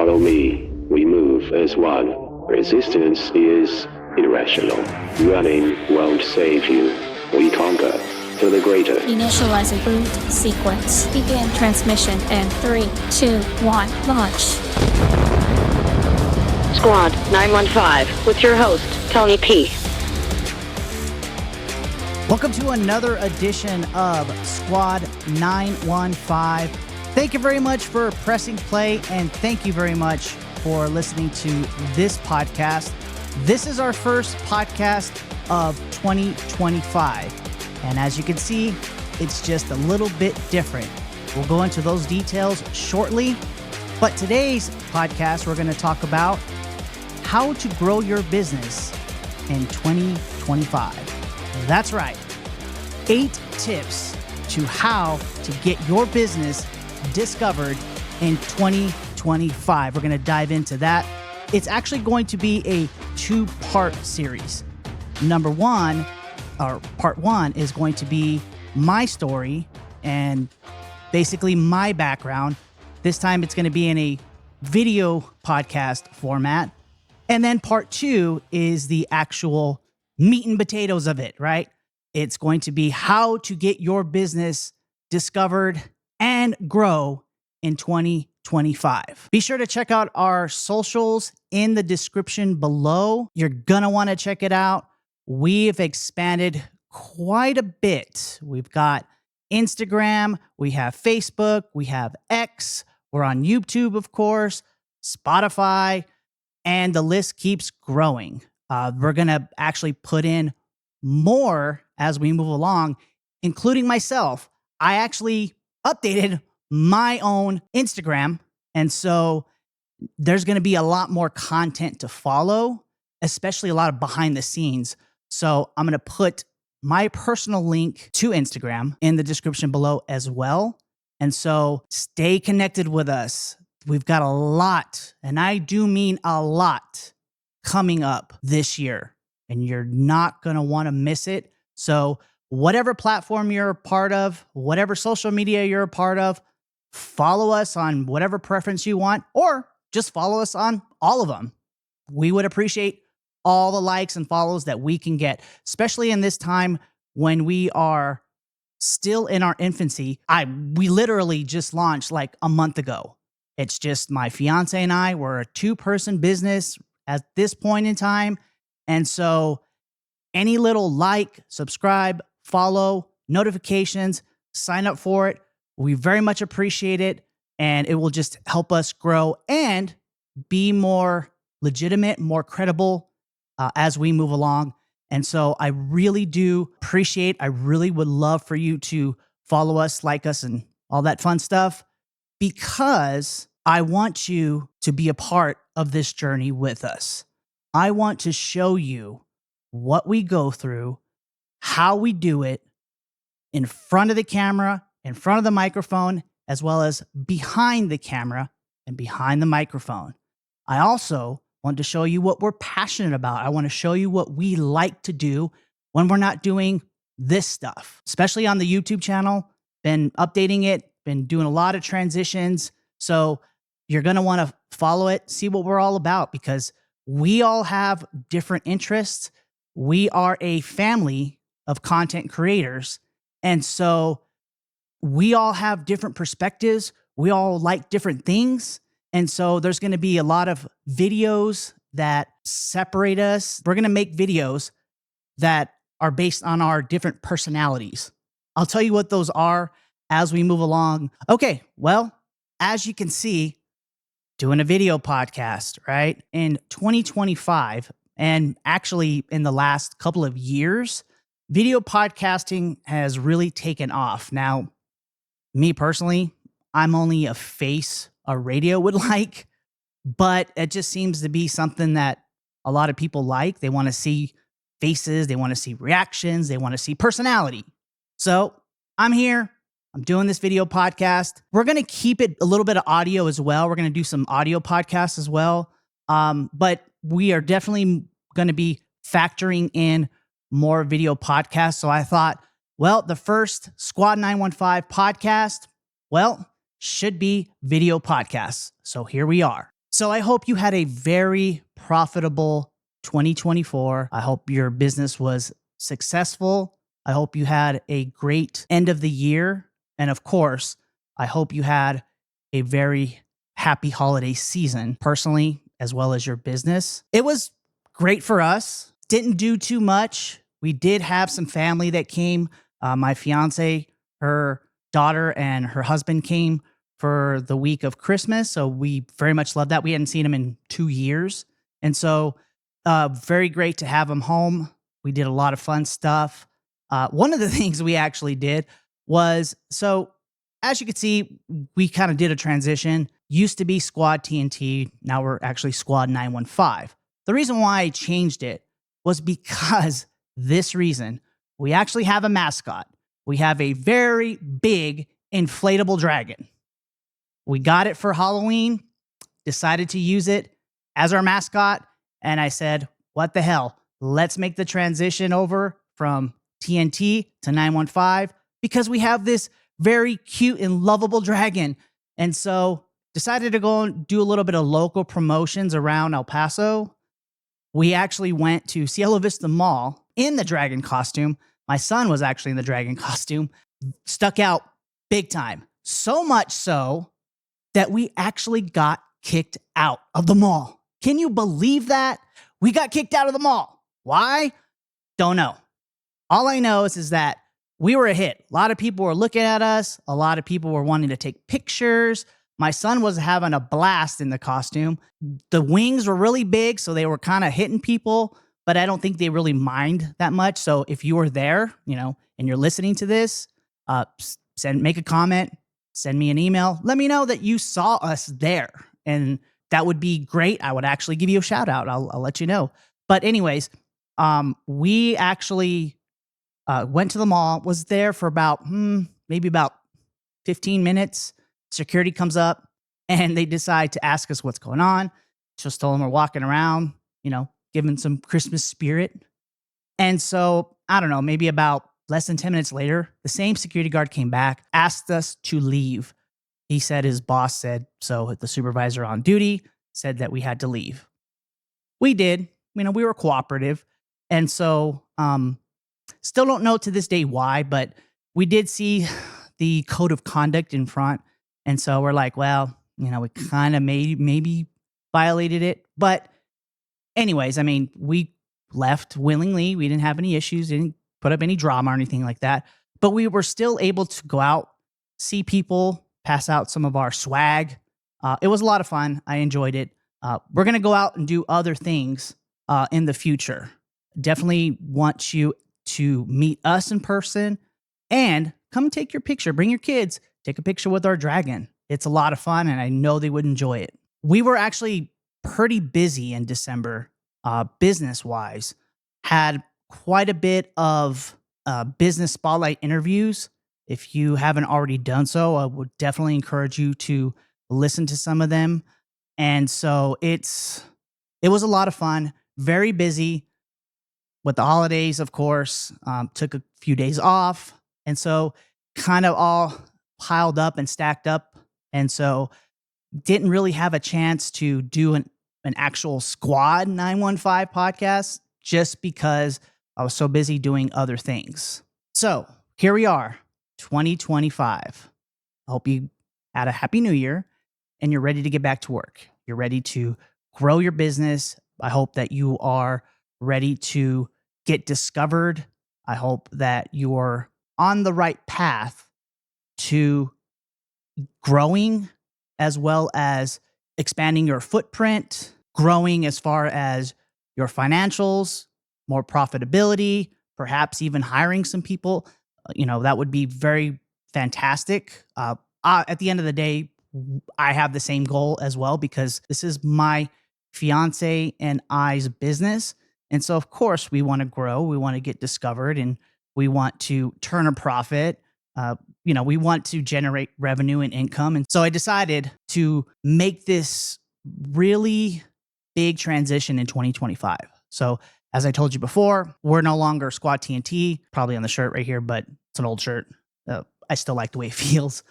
Follow me. We move as one. Resistance is irrational. Running won't save you. We conquer for the greater. Initializing boot sequence. Begin transmission in 3, 2, 1, launch. Squad 915 with your host, Tony P. Welcome to another edition of Squad 915. Thank you very much for pressing play, and thank you very much for listening to this podcast. This is our first podcast of 2025, and as you can see, it's just a little bit different. We'll go into those details shortly, but today's podcast, we're going to talk about how to grow your business in 2025. That's right. 8 tips to how to get your business discovered in 2025. We're going to dive into that. It's actually going to be a 2-part series. Number 1, or part 1, is going to be my story and basically my background. This time it's going to be in a video podcast format. And then part 2 is the actual meat and potatoes of it, right? It's going to be how to get your business discovered and grow in 2025. Be sure to check out our socials in the description below. You're going to want to check it out. We've expanded quite a bit. We've got Instagram, we have Facebook, we have X, we're on YouTube, of course, Spotify, and the list keeps growing. We're going to actually put in more as we move along, including myself. I actually updated my own Instagram, and so there's going to be a lot more content to follow, especially a lot of behind the scenes. So I'm going to put my personal link to Instagram in the description below as well. And so stay connected with us. We've got a lot, and I do mean a lot, coming up this year, and you're not going to want to miss it. So whatever platform you're a part of, whatever social media you're a part of, follow us on whatever preference you want, or just follow us on all of them. We would appreciate all the likes and follows that we can get, especially in this time when we are still in our infancy. We literally just launched like a month ago. It's just my fiance and I. We're a 2-person business at this point in time. And so any little like, subscribe, follow, notifications, sign up for it. We very much appreciate it. And it will just help us grow and be more legitimate, more credible as we move along. And so I really do appreciate, I really would love for you to follow us, like us, and all that fun stuff, because I want you to be a part of this journey with us. I want to show you what we go through, how we do it in front of the camera, in front of the microphone, as well as behind the camera and behind the microphone. I also want to show you what we're passionate about. I want to show you what we like to do when we're not doing this stuff, especially on the YouTube channel. Been updating it, been doing a lot of transitions. So you're going to want to follow it, see what we're all about, because we all have different interests. We are a family of content creators. And so we all have different perspectives. We all like different things. And so there's going to be a lot of videos that separate us. We're going to make videos that are based on our different personalities. I'll tell you what those are as we move along. Okay, well, as you can see, doing a video podcast, right? In 2025, and actually in the last couple of years, video podcasting has really taken off. Now, me personally, I'm only a face a radio would like, but it just seems to be something that a lot of people like. They want to see faces, they want to see reactions, they want to see personality. So I'm here. I'm doing this video podcast. We're going to keep it a little bit of audio as well. We're going to do some audio podcasts as well. But we are definitely going to be factoring in more video podcasts. So I thought, well, the first Squad 915 podcast, well, should be video podcasts. So here we are. So I hope you had a very profitable 2024. I hope your business was successful. I hope you had a great end of the year. And of course, I hope you had a very happy holiday season, personally, as well as your business. It was great for us. Didn't do too much. We did have some family that came. My fiance, her daughter, and her husband came for the week of Christmas. So we very much loved that. We hadn't seen them in 2 years. And so very great to have them home. We did a lot of fun stuff. One of the things we actually did was, so as you can see, we kind of did a transition. Used to be Squad TNT. Now we're actually Squad 915. The reason why I changed it was because this reason. We actually have a mascot. We have a very big inflatable dragon. We got it for Halloween, decided to use it as our mascot. And I said, what the hell? Let's make the transition over from TNT to 915 because we have this very cute and lovable dragon. And so decided to go and do a little bit of local promotions around El Paso. We actually went to Cielo Vista Mall in the dragon costume. My son was actually in the dragon costume, stuck out big time. So much so that we actually got kicked out of the mall. Can you believe that? We got kicked out of the mall. Why? Don't know. All I know is that we were a hit. A lot of people were looking at us. A lot of people were wanting to take pictures. My son was having a blast in the costume. The wings were really big, so they were kind of hitting people, but I don't think they really mind that much. So if you were there, and you're listening to this, make a comment, send me an email. Let me know that you saw us there, and that would be great. I would actually give you a shout out. I'll let you know. But anyways, we actually went to the mall, was there for about maybe about 15 minutes. Security comes up and they decide to ask us what's going on. Just told them we're walking around, giving some Christmas spirit. And so, I don't know, maybe about less than 10 minutes later, the same security guard came back, asked us to leave. He said his boss said, so the supervisor on duty said that we had to leave. We did. We were cooperative. And so, still don't know to this day why, but we did see the code of conduct in front. And so we're like, well, we kind of maybe violated it. But anyways, we left willingly. We didn't have any issues, didn't put up any drama or anything like that. But we were still able to go out, see people, pass out some of our swag. It was a lot of fun. I enjoyed it. We're going to go out and do other things in the future. Definitely want you to meet us in person and come take your picture. Bring your kids. Take a picture with our dragon. It's a lot of fun, and I know they would enjoy it. We were actually pretty busy in December, business-wise. Had quite a bit of business spotlight interviews. If you haven't already done so, I would definitely encourage you to listen to some of them. And so it was a lot of fun, very busy with the holidays, of course. Took a few days off. And so kind of all piled up and stacked up. And so didn't really have a chance to do an actual Squad 915 podcast just because I was so busy doing other things. So here we are, 2025. I hope you had a happy new year and you're ready to get back to work. You're ready to grow your business. I hope that you are ready to get discovered. I hope that you're on the right path to growing as well as expanding your footprint, growing as far as your financials, more profitability, perhaps even hiring some people. That would be very fantastic. At the end of the day, I have the same goal as well because this is my fiance and I's business. And so, of course, we want to grow. We want to get discovered and we want to turn a profit. We want to generate revenue and income. And so I decided to make this really big transition in 2025. So as I told you before, we're no longer Squad TNT, probably on the shirt right here, but it's an old shirt. I still like the way it feels.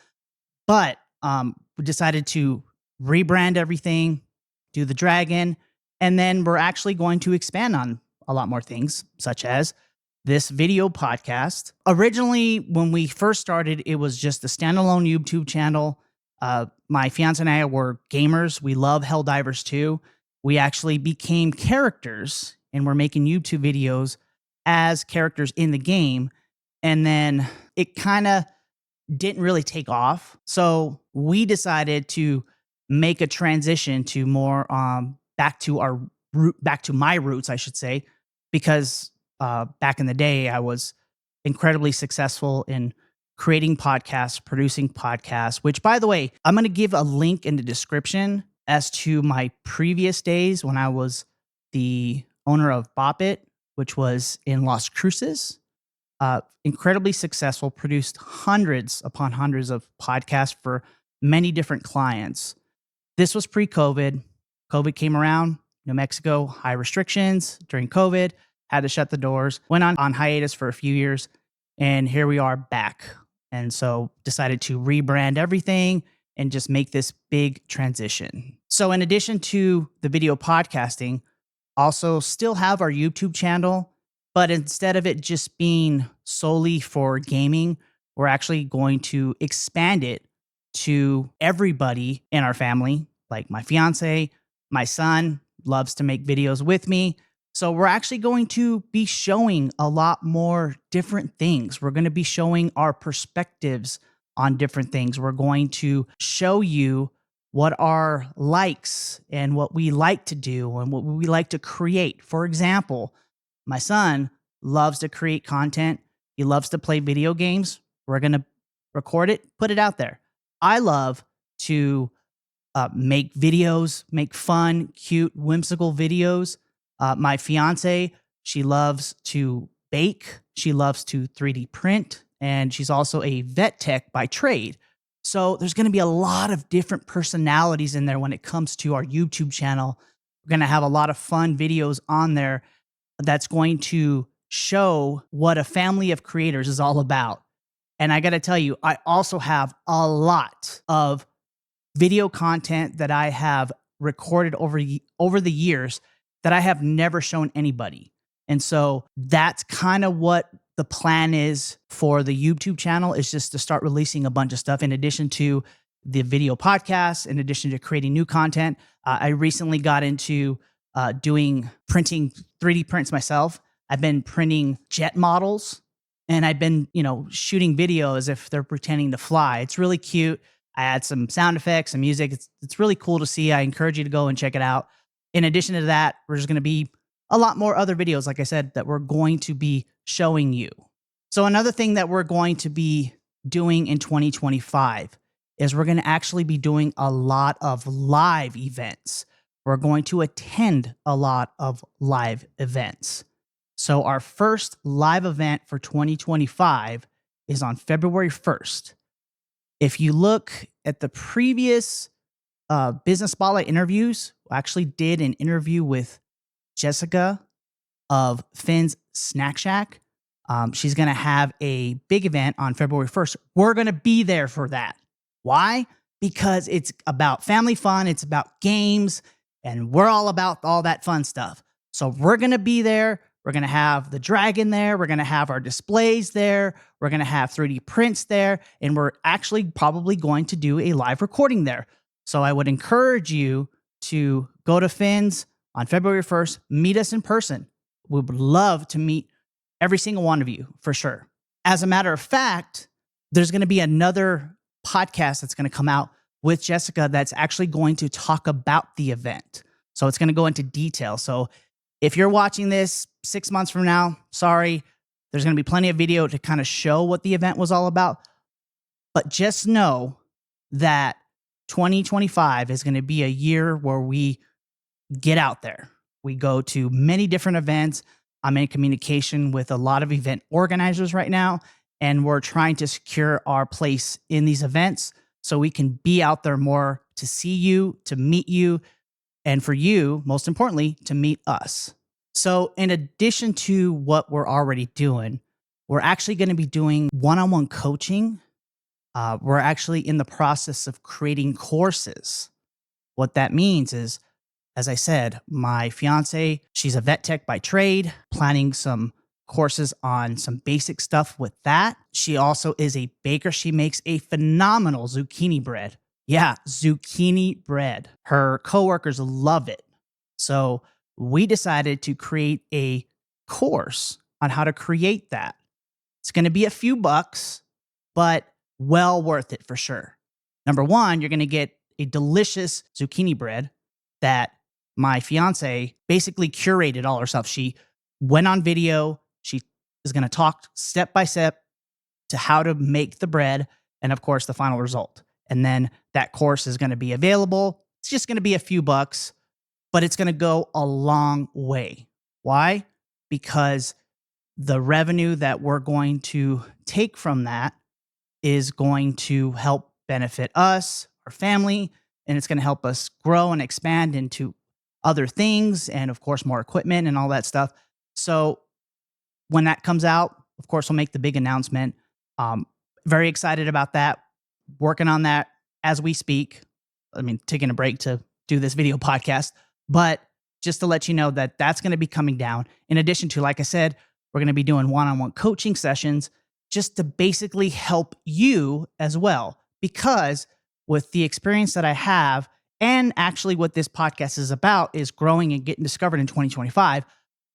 But we decided to rebrand everything, do the dragon, and then we're actually going to expand on a lot more things, such as this video podcast. Originally, when we first started, it was just a standalone YouTube channel. My fiance and I were gamers. We love Helldivers 2. We actually became characters and we're making YouTube videos as characters in the game. And then it kind of didn't really take off. So we decided to make a transition to more back to my roots, I should say, because back in the day, I was incredibly successful in creating podcasts, producing podcasts, which, by the way, I'm going to give a link in the description as to my previous days when I was the owner of Bopit, which was in Las Cruces. Incredibly successful, produced hundreds upon hundreds of podcasts for many different clients. This was pre-COVID. COVID came around, New Mexico, high restrictions during COVID, had to shut the doors, went on hiatus for a few years, and here we are back. And so decided to rebrand everything and just make this big transition. So in addition to the video podcasting, also still have our YouTube channel, but instead of it just being solely for gaming, we're actually going to expand it to everybody in our family. Like my fiance, my son loves to make videos with me. So we're actually going to be showing a lot more different things. We're going to be showing our perspectives on different things. We're going to show you what our likes and what we like to do and what we like to create. For example, my son loves to create content. He loves to play video games. We're going to record it, put it out there. I love to make videos, make fun, cute, whimsical videos. My fiance, she loves to bake. She loves to 3D print, and she's also a vet tech by trade. So there's going to be a lot of different personalities in there when it comes to our YouTube channel. We're going to have a lot of fun videos on there that's going to show what a family of creators is all about. And I got to tell you, I also have a lot of video content that I have recorded over the years that I have never shown anybody. And so that's kind of what the plan is for the YouTube channel, is just to start releasing a bunch of stuff in addition to the video podcasts, in addition to creating new content. I recently got into doing printing 3D prints myself. I've been printing jet models, and I've been, shooting video as if they're pretending to fly. It's really cute. I add some sound effects and music. It's really cool to see. I encourage you to go and check it out. In addition to that, there's going to be a lot more other videos, like I said, that we're going to be showing you. So another thing that we're going to be doing in 2025 is we're going to actually be doing a lot of live events. We're going to attend a lot of live events. So our first live event for 2025 is on February 1st. If you look at the previous Business Spotlight interviews, I actually did an interview with Jessica of Finn's Snack Shack. She's going to have a big event on February 1st. We're going to be there for that. Why? Because it's about family fun. It's about games, and we're all about all that fun stuff. So we're going to be there. We're going to have the dragon there. We're going to have our displays there. We're going to have 3D prints there. And we're actually probably going to do a live recording there. So I would encourage you to go to Finn's on February 1st, meet us in person. We would love to meet every single one of you for sure. As a matter of fact, there's going to be another podcast that's going to come out with Jessica that's actually going to talk about the event. So it's going to go into detail. So if you're watching this 6 months from now, sorry, there's going to be plenty of video to kind of show what the event was all about. But just know that 2025 is going to be a year where we get out there. We go to many different events. I'm in communication with a lot of event organizers right now, and we're trying to secure our place in these events so we can be out there more to see you, to meet you, and for you, most importantly, to meet us. So in addition to what we're already doing, we're actually going to be doing one-on-one coaching. We're actually in the process of creating courses. What that means is as I said, my fiance, she's a vet tech by trade, planning some courses on some basic stuff with that. She also is a baker. She makes a phenomenal zucchini bread. Yeah, zucchini bread. Her coworkers love it. So we decided to create a course on how to create that. It's going to be a few bucks, but well worth it for sure. Number one, you're going to get a delicious zucchini bread that my fiance basically curated all herself. She went on video. She is going to talk step by step to how to make the bread and, of course, the final result. And then that course is going to be available. It's just going to be a few bucks, but it's going to go a long way. Why? Because the revenue that we're going to take from that is going to help benefit us, our family, and it's going to help us grow and expand into other things and, of course, more equipment and all that stuff. So when that comes out, of course, we'll make the big announcement. Very excited about that. Working on that as we speak. I mean, taking a break to do this video podcast, but just to let you know that that's going to be coming down. In addition to, like I said, we're going to be doing one-on-one coaching sessions just to basically help you as well. Because with the experience that I have, and actually what this podcast is about is growing and getting discovered in 2025,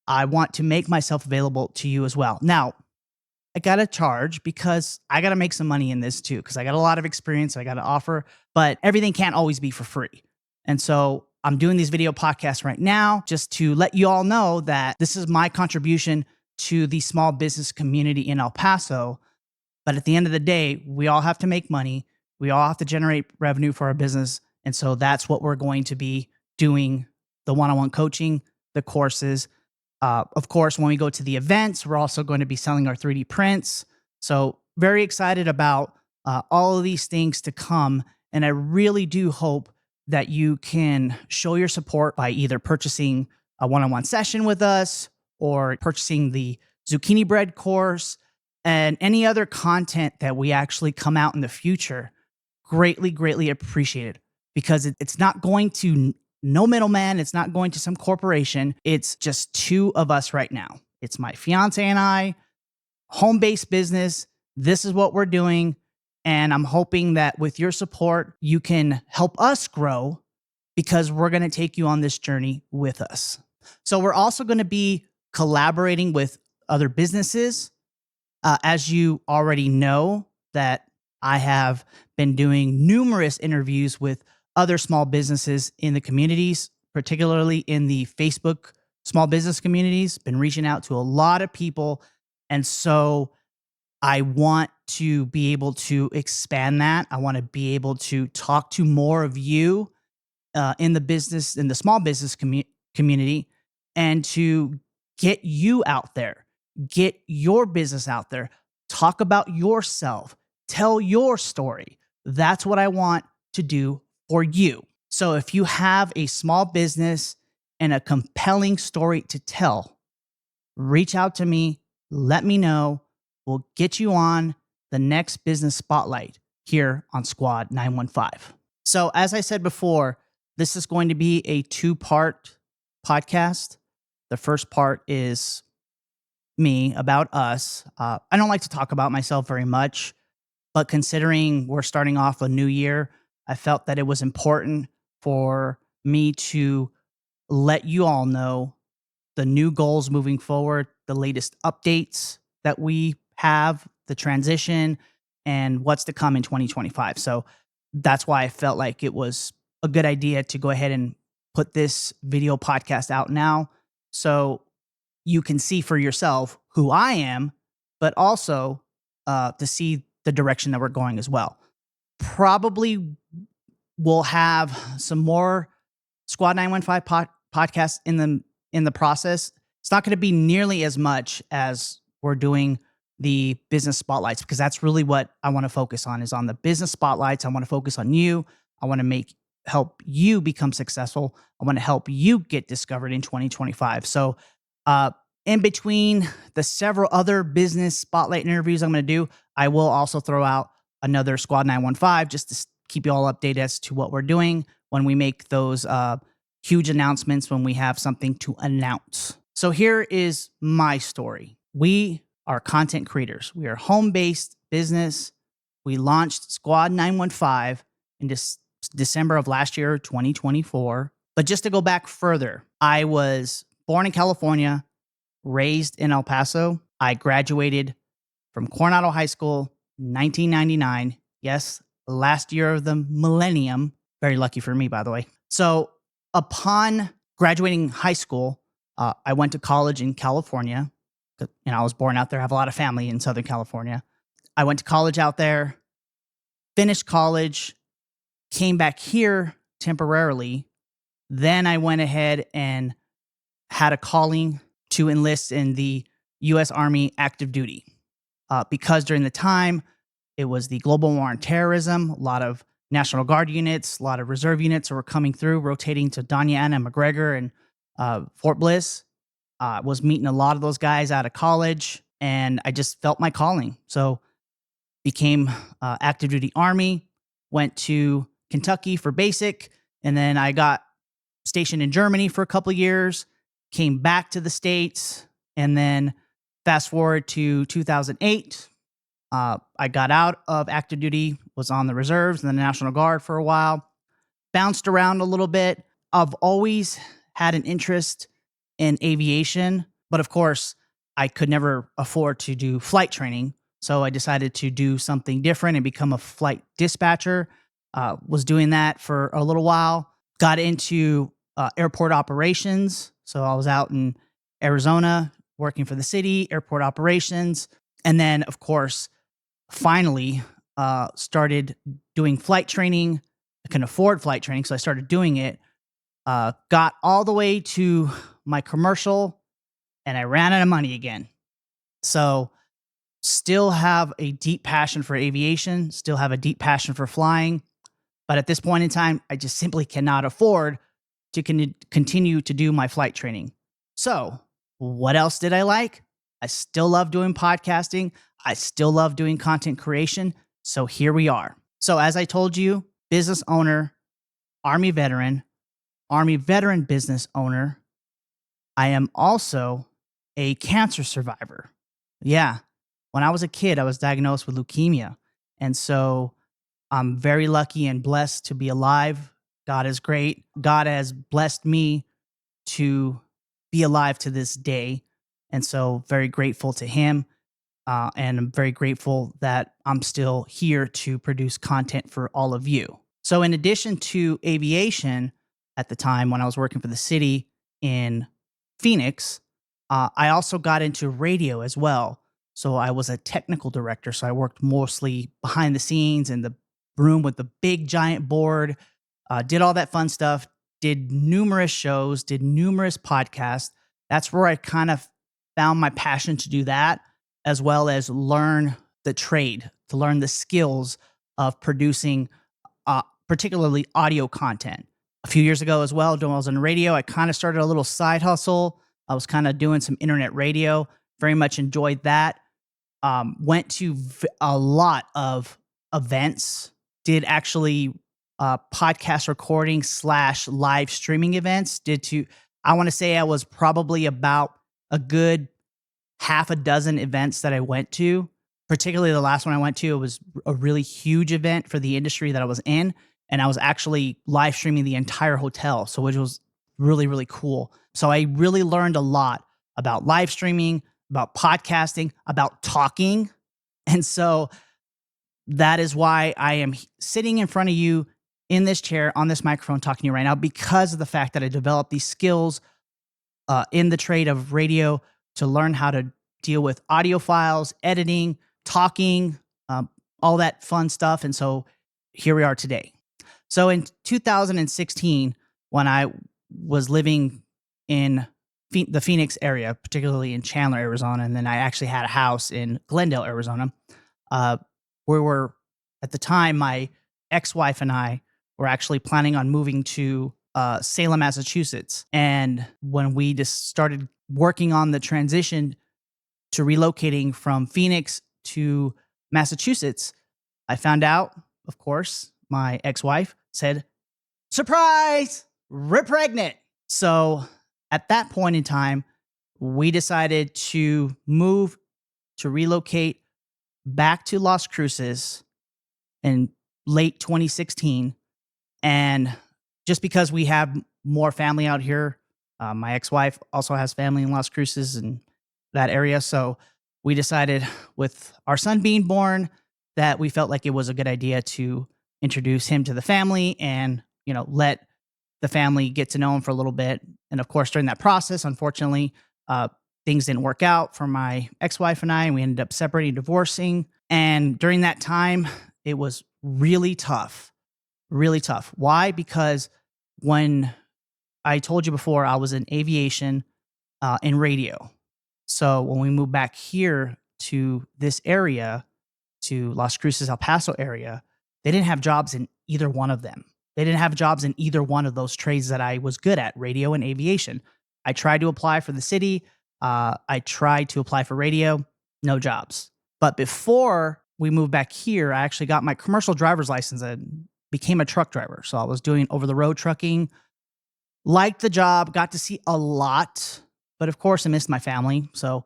I want to make myself available to you as well. Now, I got to charge because I got to make some money in this too, because I got a lot of experience I got to offer, but everything can't always be for free. And so I'm doing these video podcasts right now just to let you all know that this is my contribution to the small business community in El Paso. But at the end of the day, we all have to make money. We all have to generate revenue for our business. And so that's what we're going to be doing, the one-on-one coaching, the courses. Of course, when we go to the events, we're also going to be selling our 3D prints. So very excited about all of these things to come. And I really do hope that you can show your support by either purchasing a one-on-one session with us or purchasing the zucchini bread course and any other content that we actually come out in the future. Greatly, greatly appreciated, because it's not going to no middleman. It's not going to some corporation. It's just two of us right now. It's my fiance and I, home-based business. This is what we're doing. And I'm hoping that with your support, you can help us grow, because we're going to take you on this journey with us. So we're also going to be collaborating with other businesses. As you already know, that I have been doing numerous interviews with other small businesses in the communities, particularly in the Facebook small business communities, been reaching out to a lot of people. And so I want to be able to expand that. I want to be able to talk to more of you in the small business community, and to get you out there, get your business out there, talk about yourself, tell your story. That's what I want to do for you. So if you have a small business and a compelling story to tell, reach out to me, let me know. We'll get you on the next business spotlight here on Squad 915. So as I said before, this is going to be a two-part podcast. The first part is me, about us. I don't like to talk about myself very much, but considering we're starting off a new year, I felt that it was important for me to let you all know the new goals moving forward, the latest updates that we have, the transition, and what's to come in 2025. So that's why I felt like it was a good idea to go ahead and put this video podcast out now, so you can see for yourself who I am, but also to see the direction that we're going as well. Probably we'll have some more Squad 915 podcasts in the process. It's not going to be nearly as much as we're doing the business spotlights, because that's really what I want to focus on, is on the business spotlights. I want to focus on you. I want to help you become successful. I want to help you get discovered in 2025. So in between the several other business spotlight interviews I'm going to do, I will also throw out another Squad 915 just to keep you all updated as to what we're doing when we make those huge announcements when we have something to announce. So here is my story. We are content creators. We are home-based business. We launched Squad 915 in December of last year, 2024. But just to go back further, I was born in California, raised in El Paso. I graduated from Coronado High School, 1999. Yes, last year of the millennium. Very lucky for me, by the way. So upon graduating high school, I went to college in California. I was born out there. I have a lot of family in Southern California. I went to college out there, finished college, came back here temporarily. Then I went ahead and had a calling to enlist in the U.S. Army active duty. Because during the time, it was the global war on terrorism, a lot of National Guard units, a lot of reserve units were coming through, rotating to Doña Ana, McGregor, and Fort Bliss. Was meeting a lot of those guys out of college, and I just felt my calling. So became active duty Army, went to Kentucky for basic, and then I got stationed in Germany for a couple of years, came back to the States, and then fast forward to 2008. I got out of active duty, was on the reserves and the National Guard for a while, bounced around a little bit. I've always had an interest in aviation, but of course, I could never afford to do flight training. So I decided to do something different and become a flight dispatcher. Was doing that for a little while, got into airport operations. So I was out in Arizona working for the city, airport operations. And then, of course, finally started doing flight training. I couldn't afford flight training, so I started doing it. Got all the way to my commercial, and I ran out of money again. So still have a deep passion for aviation, still have a deep passion for flying. But at this point in time, I just simply cannot afford to continue to do my flight training. So what else did I like? I still love doing podcasting. I still love doing content creation. So here we are. So as I told you, business owner, Army veteran business owner. I am also a cancer survivor. Yeah. When I was a kid, I was diagnosed with leukemia. And so I'm very lucky and blessed to be alive. God is great. God has blessed me to be alive to this day. And so very grateful to him. And I'm very grateful that I'm still here to produce content for all of you. So in addition to aviation, at the time when I was working for the city in Phoenix, I also got into radio as well. So I was a technical director. So I worked mostly behind the scenes in the room with the big giant board, did all that fun stuff, did numerous shows, did numerous podcasts. That's where I kind of found my passion to do that, as well as learn the trade, to learn the skills of producing particularly audio content. A few years ago as well, when I was in radio, I kind of started a little side hustle. I was kind of doing some internet radio, very much enjoyed that. Went to a lot of events, did actually podcast recording / live streaming events. I want to say I was probably about a good half a dozen events that I went to. Particularly the last one I went to, it was a really huge event for the industry that I was in. And I was actually live streaming the entire hotel. So which was really, really cool. So I really learned a lot about live streaming, about podcasting, about talking. And so that is why I am sitting in front of you in this chair, on this microphone, talking to you right now, because of the fact that I developed these skills in the trade of radio to learn how to deal with audio files, editing, talking, all that fun stuff. And so here we are today. So in 2016, when I was living in the Phoenix area, particularly in Chandler, Arizona, and then I actually had a house in Glendale, Arizona, we were, at the time, my ex-wife and I were actually planning on moving to Salem, Massachusetts. And when we just started working on the transition to relocating from Phoenix to Massachusetts, I found out, of course, my ex-wife said, "Surprise!" we're pregnant. So at that point in time, we decided to relocate back to Las Cruces in late 2016. And just because we have more family out here, my ex-wife also has family in Las Cruces and that area. So we decided, with our son being born, that we felt like it was a good idea to introduce him to the family and, let the family get to know him for a little bit. And of course, during that process, unfortunately, things didn't work out for my ex-wife and I, and we ended up separating, divorcing. And during that time, it was really tough. Really tough. Why? Because when I told you before, I was in aviation and radio. So when we moved back here to this area, to Las Cruces, El Paso area, they didn't have jobs in either one of them. They didn't have jobs in either one of those trades that I was good at, radio and aviation. I tried to apply for the city. I tried to apply for radio, no jobs. But before we moved back here, I actually got my commercial driver's license and became a truck driver. So I was doing over-the-road trucking, liked the job, got to see a lot, but of course I missed my family. So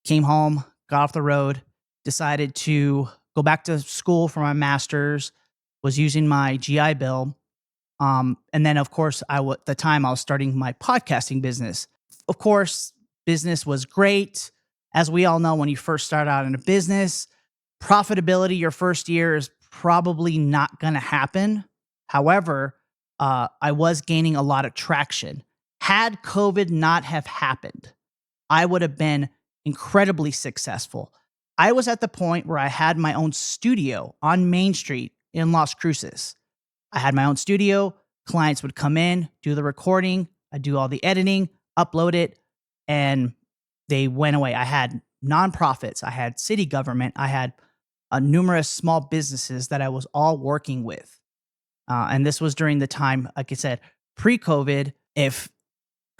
came home, got off the road, decided to go back to school for my master's, was using my GI Bill. And then, of course, at the time I was starting my podcasting business. Of course, business was great. As we all know, when you first start out in a business, profitability your first year is probably not going to happen. However, I was gaining a lot of traction. Had COVID not have happened, I would have been incredibly successful. I was at the point where I had my own studio on Main Street in Las Cruces. I had my own studio. Clients would come in, do the recording. I'd do all the editing, upload it, and they went away. I had nonprofits. I had city government. I had numerous small businesses that I was all working with. And this was during the time, like I said, pre-COVID. If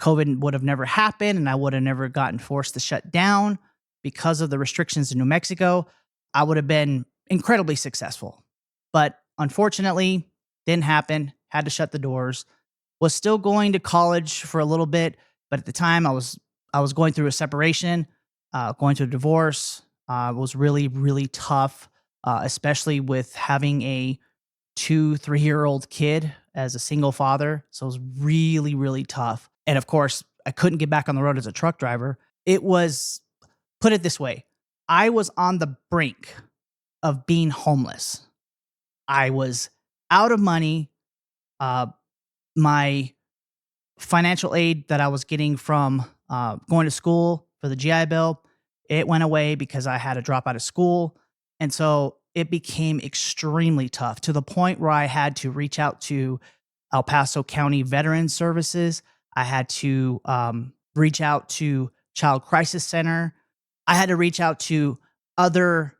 COVID would have never happened and I would have never gotten forced to shut down because of the restrictions in New Mexico, I would have been incredibly successful. But unfortunately, didn't happen. Had to shut the doors. Was still going to college for a little bit, but at the time I was going through a separation, going through a divorce. It was really, really tough, especially with having a 2-3-year-old kid as a single father. So it was really, really tough. And of course, I couldn't get back on the road as a truck driver. It was, put it this way, I was on the brink of being homeless. I was out of money. My financial aid that I was getting from going to school for the GI Bill, it went away because I had to drop out of school. And so it became extremely tough, to the point where I had to reach out to El Paso County Veterans Services. I had to reach out to Child Crisis Center. I had to reach out to other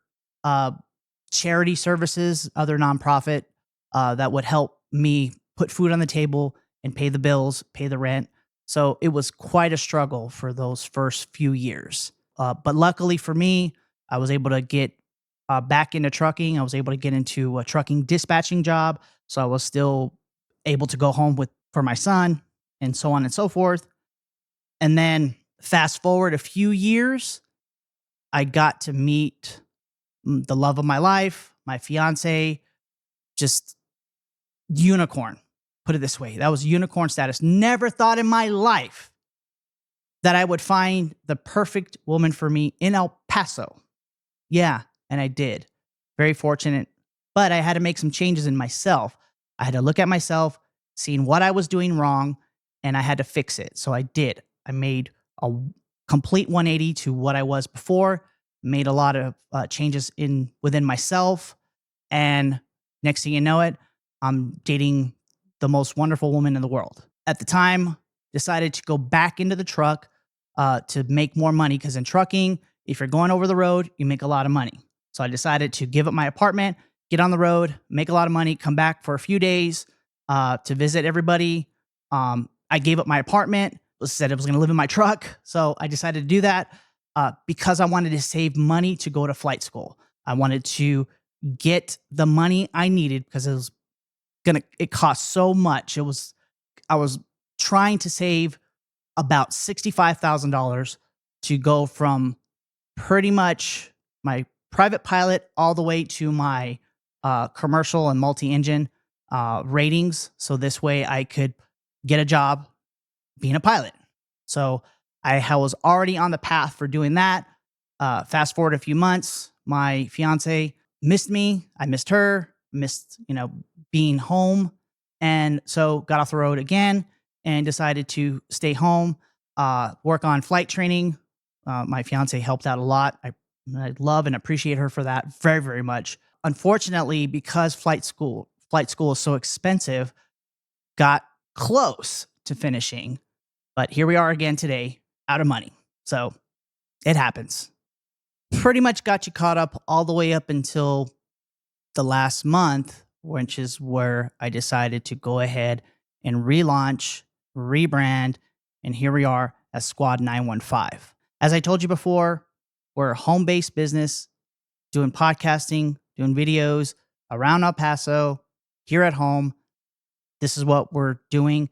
charity services, other nonprofit that would help me put food on the table and pay the bills, pay the rent. So it was quite a struggle for those first few years. But luckily for me, I was able to get back into trucking. I was able to get into a trucking dispatching job. So I was still able to go home for my son, and so on and so forth. And then fast forward a few years, I got to meet the love of my life, my fiance, just unicorn. Put it this way, that was unicorn status. Never thought in my life that I would find the perfect woman for me in El Paso. Yeah, and I did. Very fortunate. But I had to make some changes in myself. I had to look at myself, seeing what I was doing wrong, and I had to fix it. So I did. I made a complete 180 to what I was before, made a lot of changes within myself, and next thing you know it, I'm dating the most wonderful woman in the world. At the time, decided to go back into the truck to make more money, because in trucking, if you're going over the road, you make a lot of money. So I decided to give up my apartment, get on the road, make a lot of money, come back for a few days to visit everybody. I gave up my apartment, said I was going to live in my truck. So I decided to do that because I wanted to save money to go to flight school. I wanted to get the money I needed because it cost so much. I was trying to save about $65,000 to go from pretty much my private pilot all the way to my commercial and multi-engine ratings. So this way I could get a job being a pilot. So I was already on the path for doing that. Fast forward a few months, my fiance missed me. I missed her, missed, being home. And so got off the road again and decided to stay home, work on flight training. My fiance helped out a lot. I love and appreciate her for that very, very much. Unfortunately, because flight school is so expensive, got close to finishing. But here we are again today, out of money. So it happens. Pretty much got you caught up all the way up until the last month, which is where I decided to go ahead and relaunch, rebrand, and here we are as Squad 915. As I told you before, we're a home-based business doing podcasting, doing videos around El Paso, here at home. This is what we're doing.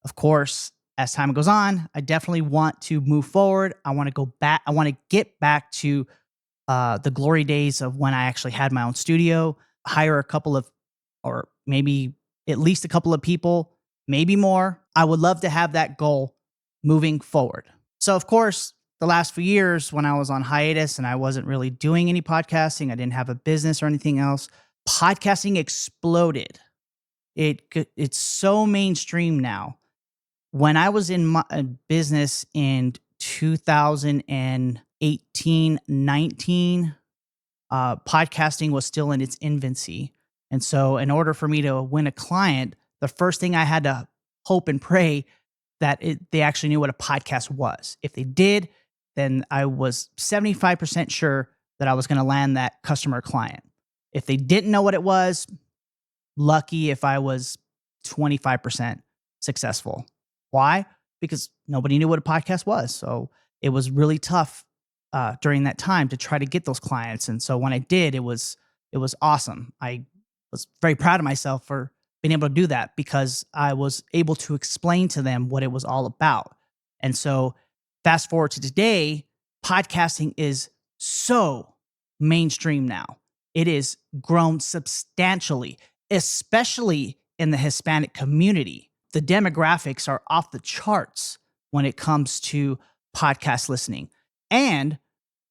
Of course, as time goes on, I definitely want to move forward. I want to go back. I want to get back to the glory days of when I actually had my own studio, hire a couple of, or maybe at least a couple of people, maybe more. I would love to have that goal moving forward. So, of course, the last few years when I was on hiatus and I wasn't really doing any podcasting, I didn't have a business or anything else, podcasting exploded. It's so mainstream now. When I was in my business in 2018, 19, podcasting was still in its infancy. And so in order for me to win a client, the first thing I had to hope and pray that they actually knew what a podcast was. If they did, then I was 75% sure that I was going to land that customer client. If they didn't know what it was, lucky if I was 25% successful. Why? Because nobody knew what a podcast was. So it was really tough during that time to try to get those clients. And so when I did, it was awesome. I was very proud of myself for being able to do that because I was able to explain to them what it was all about. And so fast forward to today, podcasting is so mainstream now. It is grown substantially, especially in the Hispanic community. The demographics are off the charts when it comes to podcast listening. And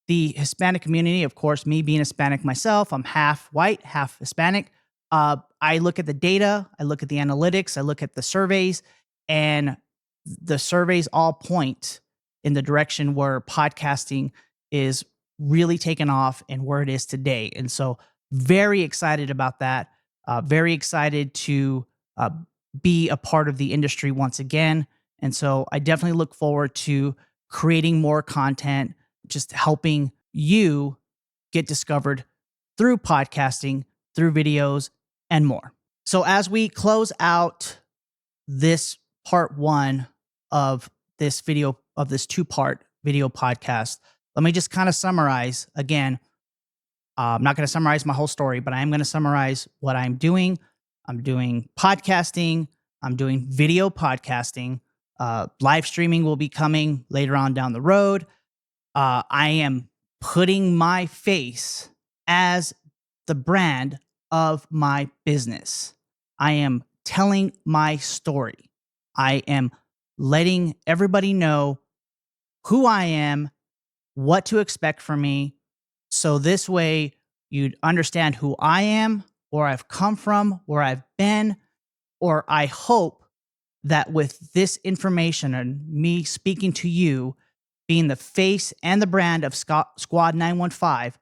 the Hispanic community, of course, me being Hispanic myself, I'm half white, half Hispanic. I look at the data, I look at the analytics, I look at the surveys, and the surveys all point in the direction where podcasting is really taken off and where it is today. And so very excited about that. Very excited to be a part of the industry once again. And so I definitely look forward to creating more content, just helping you get discovered through podcasting, through videos, and more. So as we close out this part one of this video, of this two-part video podcast, let me just kind of summarize. Again, I'm not going to summarize my whole story, but I am going to summarize what I'm doing. I'm doing podcasting. I'm doing video podcasting. Live streaming will be coming later on down the road. I am putting my face as the brand of my business. I am telling my story. I am letting everybody know who I am, what to expect from me. So this way you'd understand who I am, where I've come from, where I've been, or I hope that with this information and me speaking to you, being the face and the brand of Squad 915,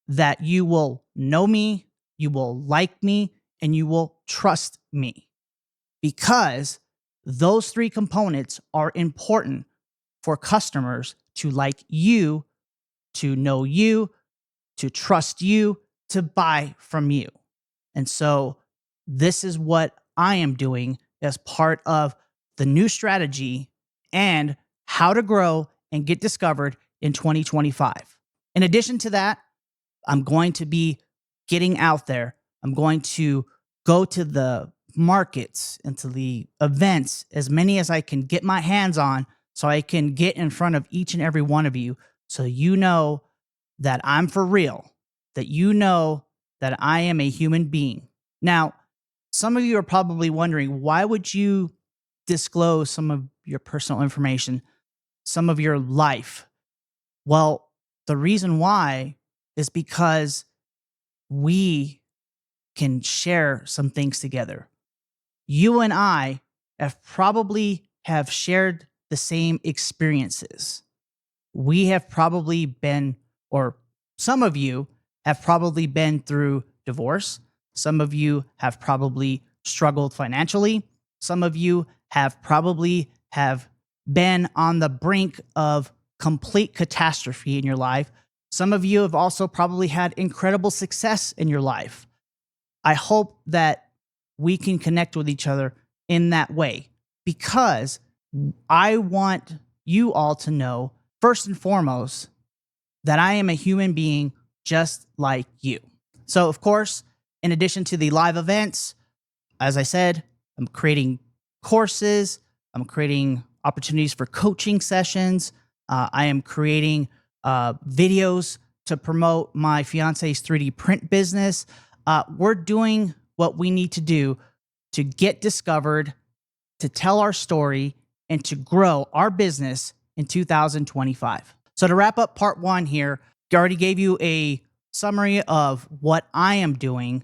that you will know me, you will like me, and you will trust me. Because those three components are important for customers to like you, to know you, to trust you, to buy from you. And so this is what I am doing as part of the new strategy and how to grow and get discovered in 2025. In addition to that, I'm going to be getting out there. I'm going to go to the markets, into the events, as many as I can get my hands on, so I can get in front of each and every one of you, so you know that I'm for real, that you know that I am a human being. Now, some of you are probably wondering, why would you disclose some of your personal information, some of your life? Well, the reason why is because we can share some things together. You and I have shared the same experiences. We have probably been, or some of you have probably been through divorce. Some of you have probably struggled financially. Some of you have probably have been on the brink of complete catastrophe in your life. Some of you have also probably had incredible success in your life. I hope that we can connect with each other in that way, because I want you all to know, first and foremost, that I am a human being just like you. So, of course, in addition to the live events, as I said, I'm creating courses, I'm creating opportunities for coaching sessions, I am creating videos to promote my fiance's 3D print business. We're doing what we need to do to get discovered, to tell our story, and to grow our business in 2025. So to wrap up part one here, I already gave you a summary of what I am doing.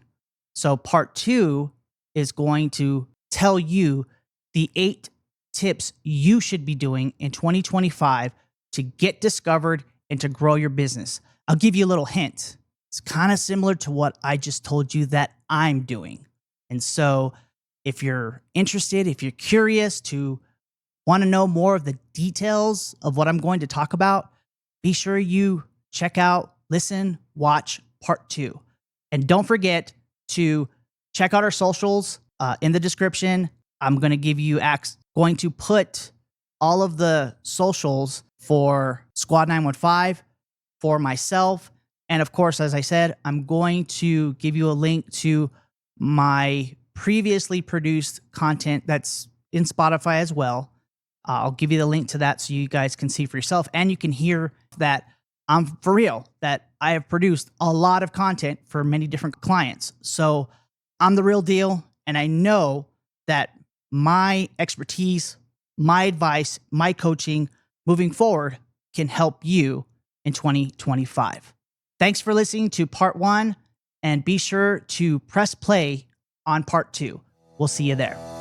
So part two is going to tell you the 8 tips you should be doing in 2025 to get discovered and to grow your business. I'll give you a little hint. It's kind of similar to what I just told you that I'm doing. And so if you're interested, if you're curious to want to know more of the details of what I'm going to talk about, be sure you check out, listen, watch part 2. And don't forget to check out our socials in the description. I'm going to give you going to put all of the socials for Squad 915, for myself. And of course, as I said, I'm going to give you a link to my previously produced content that's in Spotify as well. I'll give you the link to that so you guys can see for yourself, and you can hear that I'm for real, that I have produced a lot of content for many different clients. So I'm the real deal, and I know that my expertise, my advice, my coaching moving forward can help you in 2025. Thanks for listening to part 1, and be sure to press play on part 2. We'll see you there.